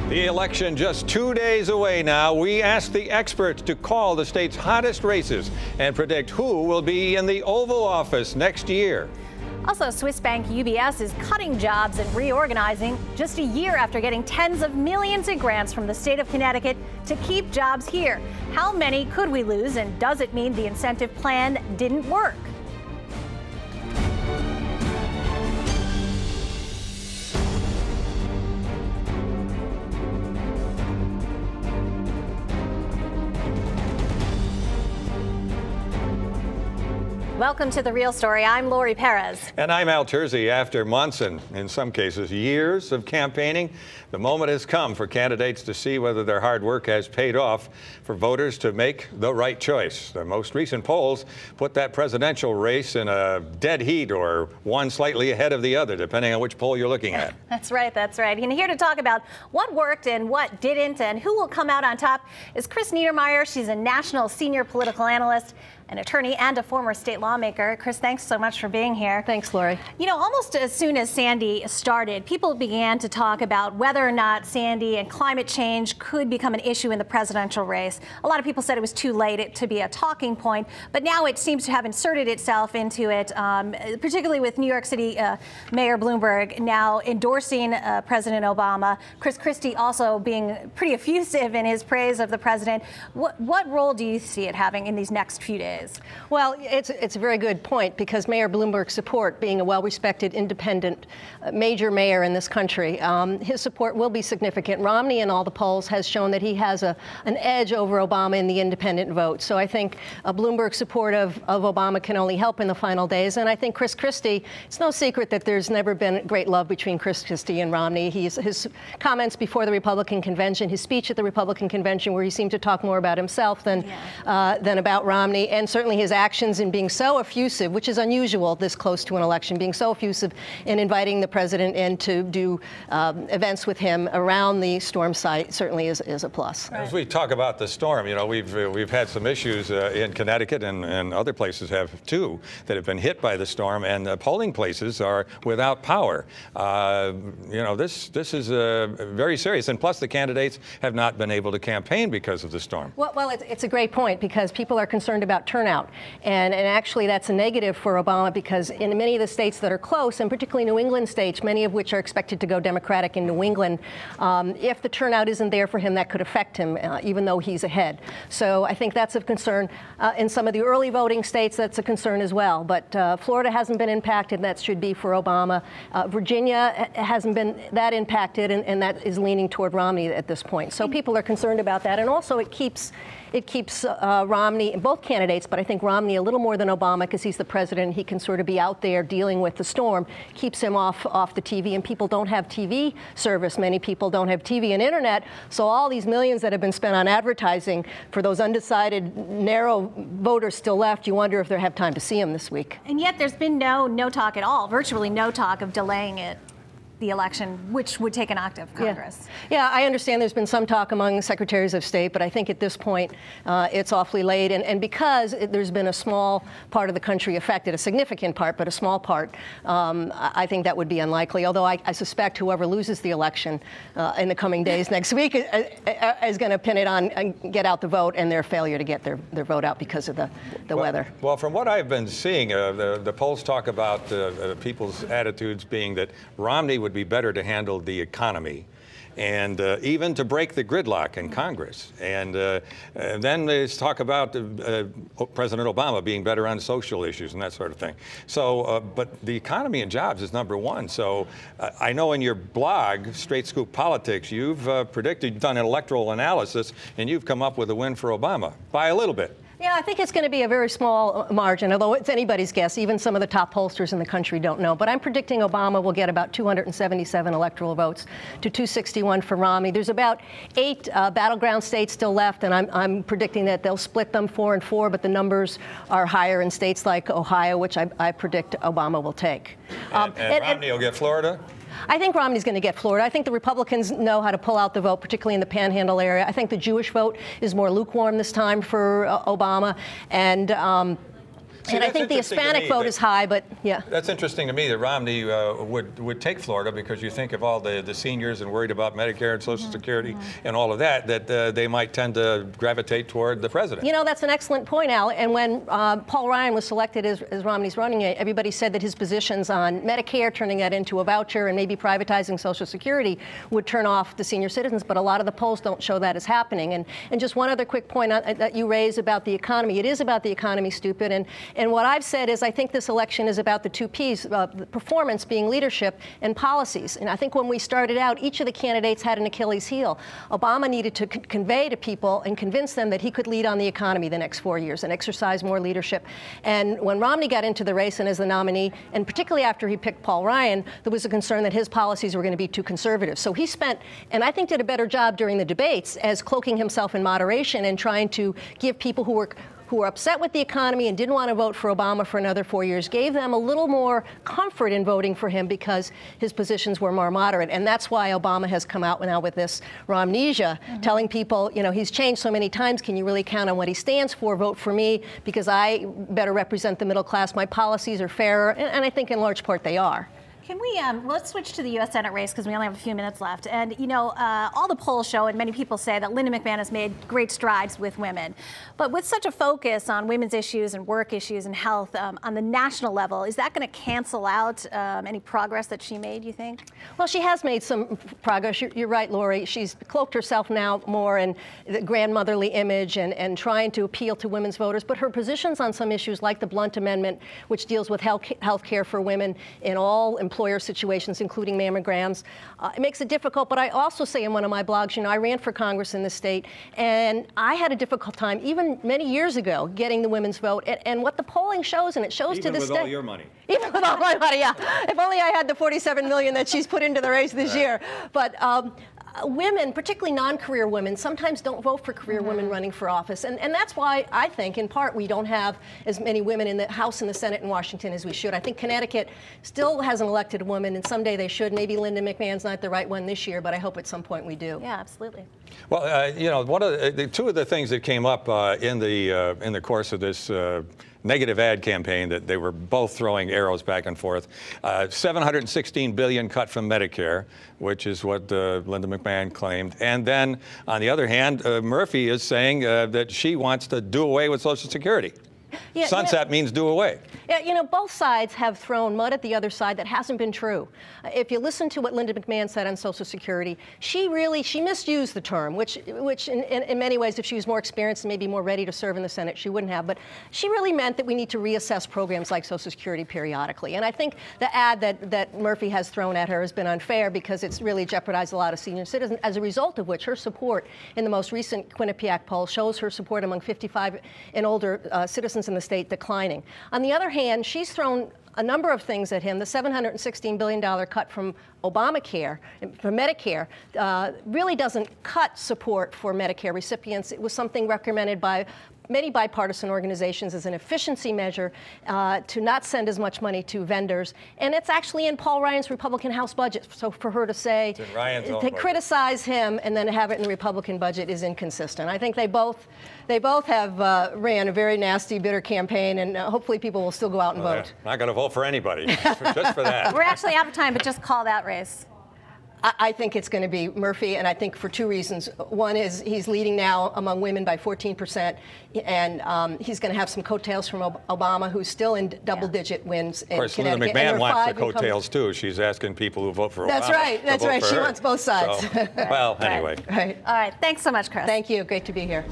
The election just 2 days away now. We asked the experts to call the state's hottest races and predict who will be in the Oval Office next year. Also, Swiss bank UBS is cutting jobs and reorganizing just a year after getting tens of millions in grants from the state of Connecticut to keep jobs here. How many could we lose, and does it mean the incentive plan didn't work? Welcome to The Real Story. I'm Lori Perez. And I'm Al Terzi. After months and, in some cases, years of campaigning, the moment has come for candidates to see whether their hard work has paid off, for voters to make the right choice. The most recent polls put that presidential race in a dead heat, or one slightly ahead of the other, depending on which poll you're looking at. That's right. That's right. And here to talk about what worked and what didn't and who will come out on top is Chris Niedermeier. She's a national senior political analyst, an attorney, and a former state lawmaker. Chris, thanks so much for being here. Thanks, Lori. You know, almost as soon as Sandy started, people began to talk about whether or not Sandy and climate change could become an issue in the presidential race. A lot of people said it was too late to be a talking point, but now it seems to have inserted itself into it, particularly with New York City Mayor Bloomberg now endorsing President Obama. Chris Christie also being pretty effusive in his praise of the president. What role do you see it having in these next few days? Well, it's a very good point, because Mayor Bloomberg's support, being a well-respected, independent, major mayor in this country, his support will be significant. Romney in all the polls has shown that he has an edge over Obama in the independent vote. So I think Bloomberg's support of Obama can only help in the final days. And I think Chris Christie, it's no secret that there's never been great love between Chris Christie and Romney. His comments before the Republican convention, his speech at the Republican convention, where he seemed to talk more about himself than about Romney, and certainly his actions in being so effusive, which is unusual this close to an election, being so effusive in inviting the president in to do events with him around the storm site certainly is a plus. As we talk about the storm, you know, we've had some issues in Connecticut, and other places have too, that have been hit by the storm, and the polling places are without power. You know, this is very serious, and plus the candidates have not been able to campaign because of the storm. Well, it's a great point, because people are concerned about turnout, and actually that's a negative for Obama, because in many of the states that are close, and particularly New England states, many of which are expected to go Democratic in New England, if the turnout isn't there for him, that could affect him, even though he's ahead. So I think that's of concern. In some of the early voting states, that's a concern as well. But Florida hasn't been impacted. That should be for Obama. Virginia hasn't been that impacted, and that is leaning toward Romney at this point. So people are concerned about that. And also it keeps Romney, both candidates, but I think Romney a little more than Obama, because he's the president. He can sort of be out there dealing with the storm, keeps him off the TV, and people don't have TV service. Many people don't have TV and internet, so all these millions that have been spent on advertising for those undecided, narrow voters still left, you wonder if they'll have time to see him this week. And yet there's been no talk at all, virtually no talk of delaying the election, which would take an act of Congress. Yeah, I understand there's been some talk among secretaries of state, but I think at this point it's awfully late. And because there's been a small part of the country affected, a significant part, but a small part, I think that would be unlikely. Although I suspect whoever loses the election in the coming days next week is going to pin it on and get out the vote, and their failure to get their vote out because of the weather. Well, from what I've been seeing, the polls talk about people's attitudes being that Romney would be better to handle the economy, and even to break the gridlock in Congress. And then there's talk about President Obama being better on social issues and that sort of thing. So, but the economy and jobs is number one. So I know in your blog, Straight Scoop Politics, you've predicted, you've done an electoral analysis, and you've come up with a win for Obama by a little bit. Yeah, I think it's going to be a very small margin, although it's anybody's guess. Even some of the top pollsters in the country don't know. But I'm predicting Obama will get about 277 electoral votes to 261 for Romney. There's about 8 battleground states still left, and I'm predicting that they'll split them 4 and 4, but the numbers are higher in states like Ohio, which I predict Obama will take. And Romney will get Florida? I think Romney's going to get Florida. I think the Republicans know how to pull out the vote, particularly in the Panhandle area. I think the Jewish vote is more lukewarm this time for Obama. And And I think the Hispanic vote is high, but yeah. That's interesting to me that Romney would take Florida, because you think of all the seniors and worried about Medicare and Social Security and all of that, they might tend to gravitate toward the president. You know, that's an excellent point, Al. And when Paul Ryan was selected as Romney's running mate, everybody said that his positions on Medicare, turning that into a voucher and maybe privatizing Social Security, would turn off the senior citizens. But a lot of the polls don't show that is happening. And just one other quick point that you raised about the economy. It is about the economy, stupid. And what I've said is I think this election is about the two Ps, performance being leadership and policies. And I think when we started out, each of the candidates had an Achilles heel. Obama needed to convey to people and convince them that he could lead on the economy the next 4 years and exercise more leadership. And when Romney got into the race and as the nominee, and particularly after he picked Paul Ryan, there was a concern that his policies were going to be too conservative. So he spent, and I think did a better job during the debates, as cloaking himself in moderation and trying to give people who were upset with the economy and didn't want to vote for Obama for another 4 years, gave them a little more comfort in voting for him because his positions were more moderate. And that's why Obama has come out now with this Romnesia, telling people, you know, he's changed so many times, can you really count on what he stands for? Vote for me because I better represent the middle class. My policies are fairer, and I think in large part they are. Can we, let's switch to the U.S. Senate race because we only have a few minutes left. And, you know, all the polls show, and many people say, that Linda McMahon has made great strides with women. But with such a focus on women's issues and work issues and health on the national level, is that going to cancel out any progress that she made, you think? Well, she has made some progress. You're right, Lori. She's cloaked herself now more in the grandmotherly image and trying to appeal to women's voters. But her positions on some issues like the Blunt Amendment, which deals with health care for women in all employer situations, including mammograms. It makes it difficult, but I also say in one of my blogs, you know, I ran for Congress in this state, and I had a difficult time, even many years ago, getting the women's vote. And what the polling shows, and it shows to this day. Even with all your money. Even with all my money, yeah. If only I had the $47 million that she's put into the race this year. But women, particularly non-career women, sometimes don't vote for career women running for office. And that's why I think, in part, we don't have as many women in the House and the Senate in Washington as we should. I think Connecticut still hasn't elected a woman, and someday they should. Maybe Linda McMahon's not the right one this year, but I hope at some point we do. Yeah, absolutely. Well, you know, two of the things that came up in the course of this negative ad campaign, that they were both throwing arrows back and forth. $716 billion cut from Medicare, which is what Linda McMahon claimed. And then, on the other hand, Murphy is saying that she wants to do away with Social Security. Yeah, sunset means do away. Yeah, you know, both sides have thrown mud at the other side that hasn't been true. If you listen to what Linda McMahon said on Social Security, she misused the term, which in many ways, if she was more experienced and maybe more ready to serve in the Senate, she wouldn't have. But she really meant that we need to reassess programs like Social Security periodically. And I think the ad that Murphy has thrown at her has been unfair because it's really jeopardized a lot of senior citizens, as a result of which her support in the most recent Quinnipiac poll shows her support among 55 and older citizens in the state declining. On the other hand, she's thrown a number of things at him. The $716 billion cut from Obamacare, from Medicare, really doesn't cut support for Medicare recipients. It was something recommended by many bipartisan organizations as an efficiency measure to not send as much money to vendors. And it's actually in Paul Ryan's Republican House budget. So for her to say, to criticize him and then have it in the Republican budget is inconsistent. I think they both have ran a very nasty, bitter campaign, and hopefully people will still go out and vote. I'm not going to vote for anybody, just for that. We're actually out of time, but just call that race. I think it's going to be Murphy, and I think for two reasons. One is he's leading now among women by 14%, and he's going to have some coattails from Obama, who's still in double-digit wins in Connecticut. Of course, Linda McMahon wants the coattails, too. She's asking people who vote for Obama. That's right. That's right. She wants both sides. So, well, anyway. Right. All right. Thanks so much, Chris. Thank you. Great to be here.